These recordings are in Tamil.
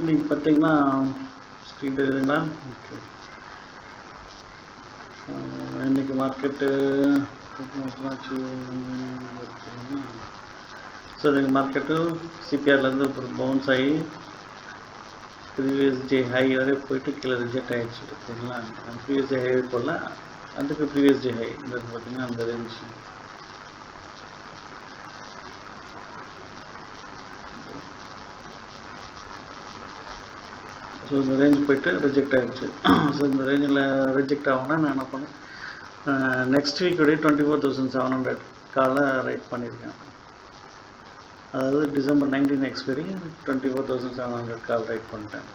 இன்றைக்கி பார்த்தீங்கன்னா ஸ்க்ரீன் தெரியுதுங்களா? ஓகே. இன்றைக்கி மார்க்கெட்டு ஸோ இன்றைக்கி மார்க்கெட்டு சிபிஆர்லேருந்து ஒரு பவுன்ஸ் ஆகி ப்ரீவியஸ் டே ஹை வரை போயிட்டு கீழே ரிஜெக்ட் ஆகிடுச்சு. ஓகேங்களா? ப்ரீவியஸ் டே ஹை போடல, அதுக்கு ப்ரீவியஸ் டே ஹை இந்த பார்த்தீங்கன்னா அந்த ரேஞ்ச். ஸோ இந்த ரேஞ்ச் போய்ட்டு ரிஜெக்ட் ஆகிடுச்சு. ஸோ இந்த ரேஞ்சில் ரிஜெக்ட் ஆகும்னா நான் என்ன பண்ணேன், நெக்ஸ்ட் வீக்குடைய 24,700 காலை ரைட் பண்ணியிருக்கேன். அதாவது டிசம்பர் 19 எக்ஸ்பைரி 24,700 கால் ரைட் பண்ணிட்டேன்.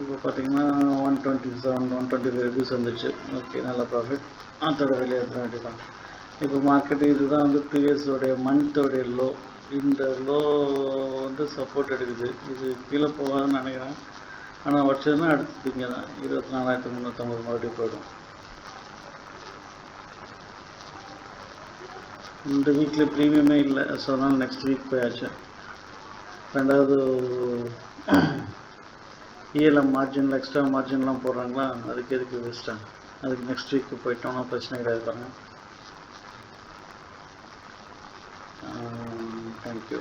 இப்போ பார்த்தீங்கன்னா 125 ருபீஸ் வந்துச்சு. ஓகே, நல்ல ப்ராஃபிட். அதோட வெளியே எடுத்துட வேண்டியதான். இப்போ மார்க்கெட்டு இதுதான் வந்து ப்ரீவியஸோடைய மந்த்தோடைய லோ. இந்த லோ வந்து சப்போர்ட் எடுக்குது. இது கீழே போகாதுன்னு நினைக்கிறேன். ஆனால் வச்சதுன்னா அடுத்தது இங்கே தான் 24,350 மறுபடியும் போயிடும். இந்த வீக்கில் ப்ரீமியமே இல்லை. ஸோ அதனால் நெக்ஸ்ட் வீக் போயாச்சு. ரெண்டாவது இஎல்எம் மார்ஜினில் எக்ஸ்ட்ரா மார்ஜின்லாம் போடுறாங்களா, அதுக்கு எதுக்கு வேஸ்ட்டாக, அதுக்கு நெக்ஸ்ட் வீக்கு போயிட்டோம்னா பிரச்சனை கிடையாது பாருங்கள். தேங்க்யூ.